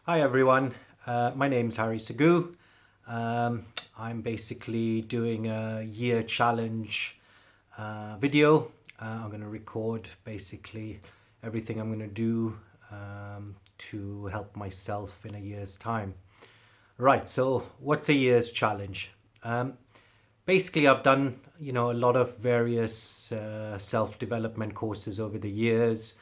Hi everyone, my name's Harry Sagu. I'm basically doing a year challenge video. I'm going to record basically everything I'm going to do to help myself in a year's time. Right, so what's a year's challenge? Um, Basically, I've done a lot of various self-development courses over the years.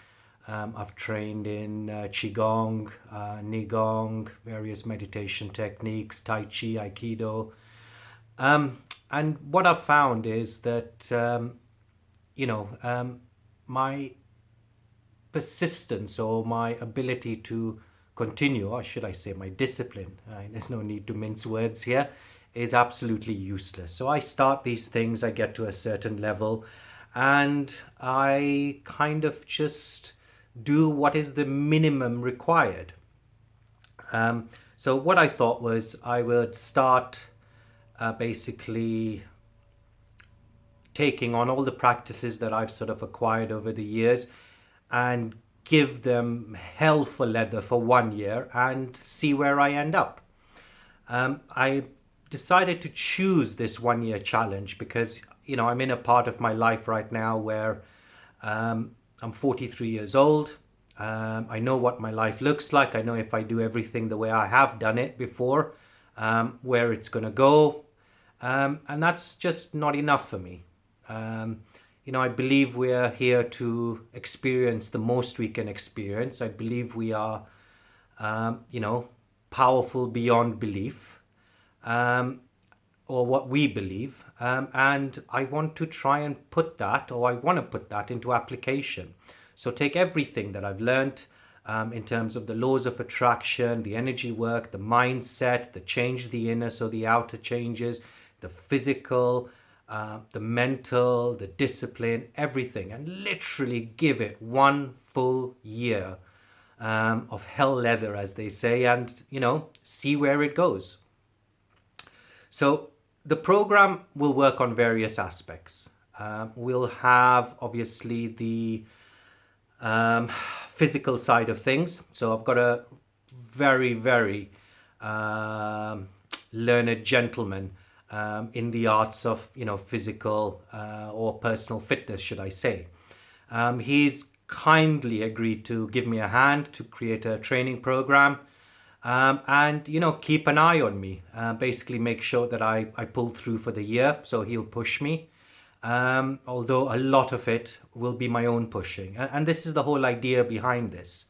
I've trained in qigong, Nigong, various meditation techniques, Tai Chi, Aikido. And what I've found is that you know my persistence or my ability to continue, or should I say my discipline, there's no need to mince words here, is absolutely useless. So I start these things, I get to a certain level, and I kind of just do what is the minimum required. So what I thought was I would start basically taking on all the practices that I've sort of acquired over the years and give them hell for leather for 1 year and see where I end up. I decided to choose this 1 year challenge because I'm in a part of my life right now where I'm 43 years old. I know what my life looks like. I know if I do everything the way I have done it before, where it's going to go. And that's just not enough for me. Um, I believe we are here to experience the most we can experience. I believe we are, powerful beyond belief, um, or what we believe. And I want to try and put that, or I want to put that into application. So take everything that I've learned in terms of the laws of attraction, the energy work, the mindset, the change the inner so the outer changes, the physical, the mental, the discipline, everything, and literally give it 1 full year of hell leather, as they say, and see where it goes. So the program will work on various aspects. We'll have obviously the um, physical side of things. So I've got a very, very um, learned gentleman in the arts of physical or personal fitness, should I say. He's kindly agreed to give me a hand to create a training program and keep an eye on me, basically make sure that I pull through for the year. So he'll push me, although a lot of it will be my own pushing, and this is the whole idea behind this.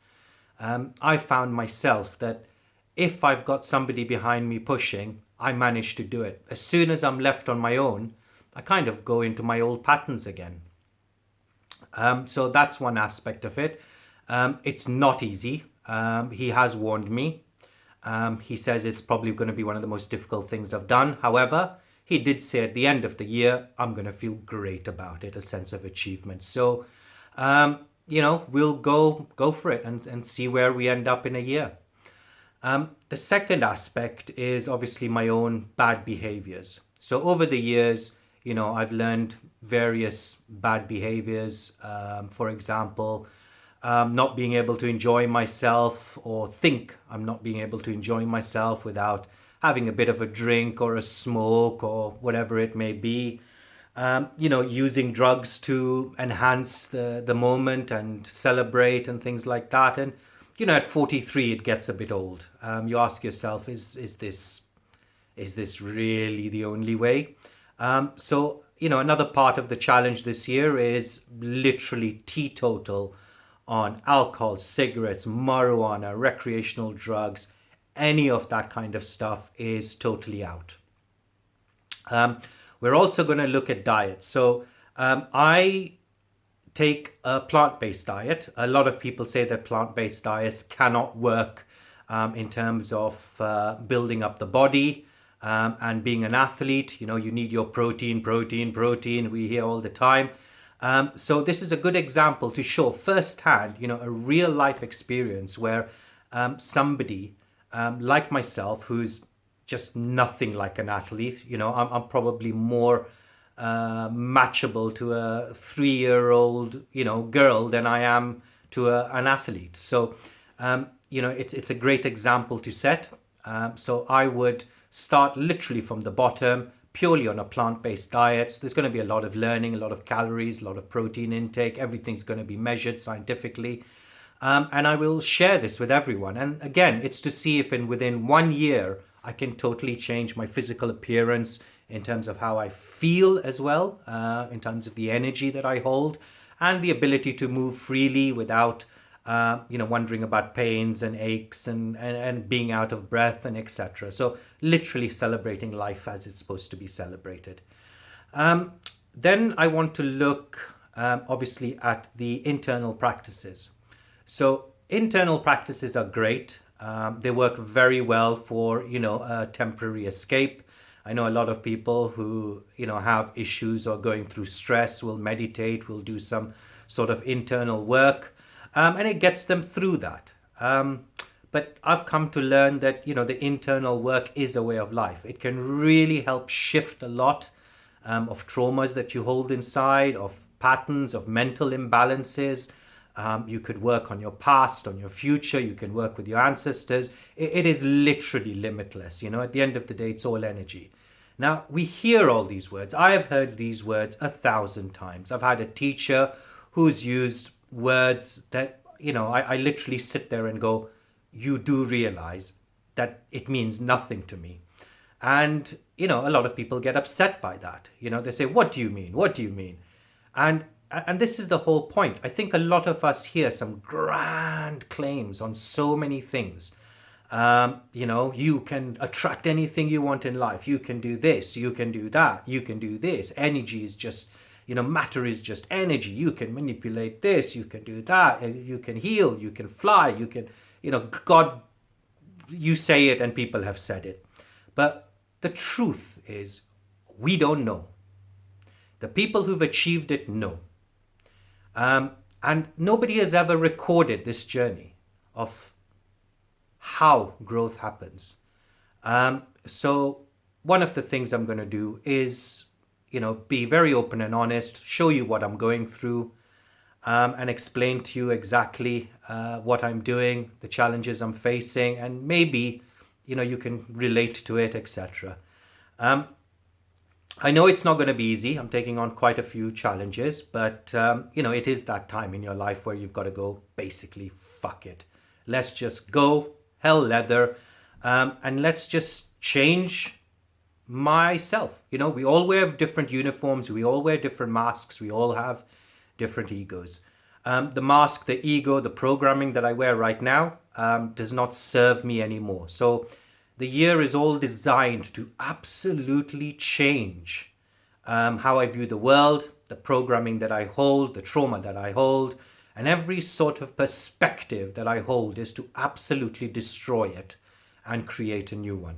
I found myself that if I've got somebody behind me pushing, I manage to do it. As soon as I'm left on my own, I kind of go into my old patterns again. So that's one aspect of it. It's not easy. He has warned me. He says it's probably going to be one of the most difficult things I've done. However, he did say at the end of the year, I'm going to feel great about it, a sense of achievement. So, we'll go for it and see where we end up in a year. The second aspect is obviously my own bad behaviors. So over the years, I've learned various bad behaviors. For example, not being able to enjoy myself or think I'm not being able to enjoy myself without having a bit of a drink or a smoke or whatever it may be. Using drugs to enhance the moment and celebrate and things like that. And, at 43, it gets a bit old. You ask yourself, is this really the only way? So, another part of the challenge this year is literally teetotal on alcohol, cigarettes, marijuana, recreational drugs, any of that kind of stuff is totally out. Um, we're also going to look at diet. So I take a plant-based diet. A lot of people say that plant-based diets cannot work in terms of building up the body and being an athlete. You need your protein, protein, protein. We hear all the time. So this is a good example to show firsthand, a real life experience where somebody like myself, who's just nothing like an athlete, I'm probably more matchable to a 3-year-old, girl than I am to an athlete. So it's a great example to set. So I would start literally from the bottom, purely on a plant-based diet. So there's going to be a lot of learning, a lot of calories, a lot of protein intake. Everything's going to be measured scientifically. And I will share this with everyone. And again, it's to see if within 1 year, I can totally change my physical appearance in terms of how I feel as well, in terms of the energy that I hold and the ability to move freely without, wondering about pains and aches and being out of breath and etc. So literally celebrating life as it's supposed to be celebrated. Then I want to look, obviously, at the internal practices. So internal practices are great. They work very well for, a temporary escape. I know a lot of people who, have issues or going through stress will meditate, will do some sort of internal work, and it gets them through that. But I've come to learn that, the internal work is a way of life. It can really help shift a lot of traumas that you hold inside, of patterns, of mental imbalances. You could work on your past, on your future. You can work with your ancestors. It is literally limitless. At the end of the day, it's all energy. Now, we hear all these words. I have heard these words 1,000 times. I've had a teacher who's used words that, I literally sit there and go, you do realize that it means nothing to me. And, a lot of people get upset by that. They say, what do you mean? What do you mean? And this is the whole point. I think a lot of us hear some grand claims on so many things. You can attract anything you want in life. You can do this, you can do that, you can do this. Energy is just, matter is just energy. You can manipulate this, you can do that, you can heal, you can fly, you can, God, you say it and people have said it. But the truth is, we don't know. The people who've achieved it know. And nobody has ever recorded this journey of how growth happens. So one of the things I'm going to do is, be very open and honest, show you what I'm going through, and explain to you exactly what I'm doing, the challenges I'm facing, and maybe, you can relate to it, etc. I know it's not going to be easy. I'm taking on quite a few challenges, but, it is that time in your life where you've got to go, basically, fuck it. Let's just go, hell leather, and let's just change myself. We all wear different uniforms. We all wear different masks. We all have different egos. The mask, the ego, the programming that I wear right now does not serve me anymore. So the year is all designed to absolutely change how I view the world, the programming that I hold, the trauma that I hold, and every sort of perspective that I hold is to absolutely destroy it and create a new one.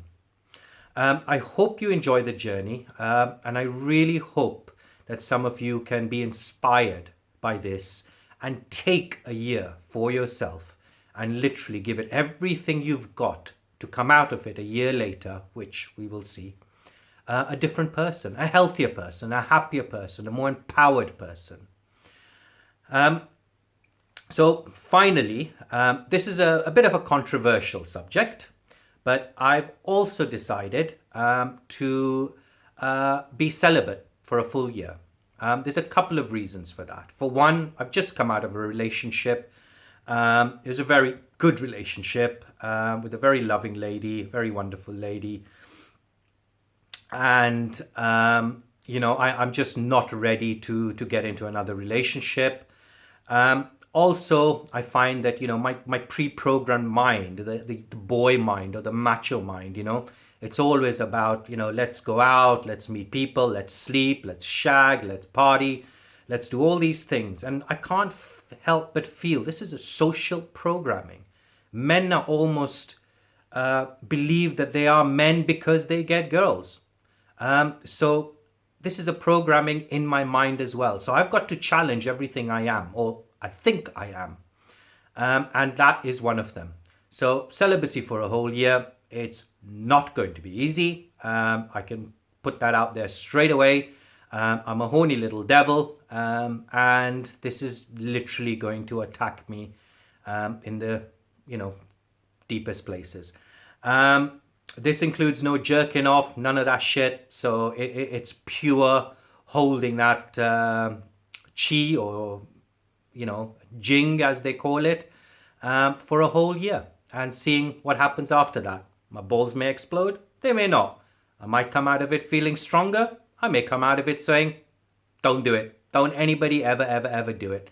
I hope you enjoy the journey, and I really hope that some of you can be inspired by this and take a year for yourself and literally give it everything you've got to come out of it a year later, which we will see, a different person, a healthier person, a happier person, a more empowered person. So finally, this is a bit of a controversial subject, but I've also decided to be celibate for a full year. There's a couple of reasons for that. For one, I've just come out of a relationship. It was a very good relationship with a very loving lady, very wonderful lady. And, I'm just not ready to get into another relationship. Also, I find that, my pre-programmed mind, the boy mind or the macho mind, it's always about, let's go out, let's meet people, let's sleep, let's shag, let's party, let's do all these things. And I can't help but feel this is a social programming. Men are almost believe that they are men because they get girls. So this is a programming in my mind as well. So I've got to challenge everything I am, or I think I am. And that is one of them. So celibacy for a whole year, it's not going to be easy. I can put that out there straight away. I'm a horny little devil, and this is literally going to attack me in the, deepest places. This includes no jerking off, none of that shit. So it's pure holding that chi, or jing as they call it, for a whole year, and seeing what happens after that. My balls may explode, they may not. I might come out of it feeling stronger. I may come out of it saying, don't do it. Don't anybody ever do it.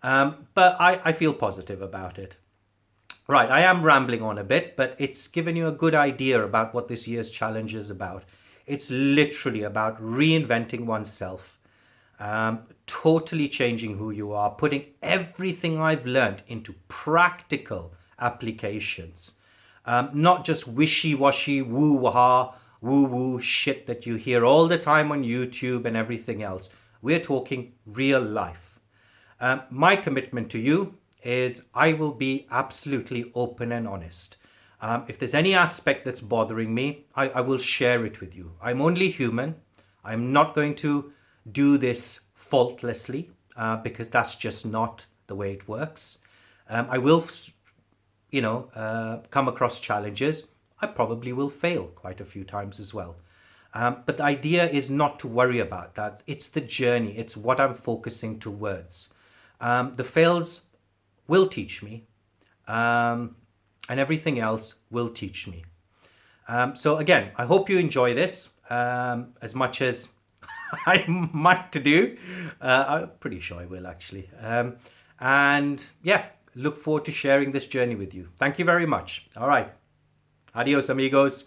But I feel positive about it. Right, I am rambling on a bit, but it's given you a good idea about what this year's challenge is about. It's literally about reinventing oneself, totally changing who you are, putting everything I've learned into practical applications. Not just wishy-washy, woo-ha, woo-woo shit that you hear all the time on YouTube and everything else. We're talking real life. My commitment to you is I will be absolutely open and honest. If there's any aspect that's bothering me, I will share it with you. I'm only human. I'm not going to do this faultlessly, because that's just not the way it works. I will, come across challenges. I probably will fail quite a few times as well. But the idea is not to worry about that. It's the journey. It's what I'm focusing towards. The fails will teach me, and everything else will teach me. So again, I hope you enjoy this as much as I might to do. I'm pretty sure I will, actually. And yeah, look forward to sharing this journey with you. Thank you very much. All right. Adios, amigos.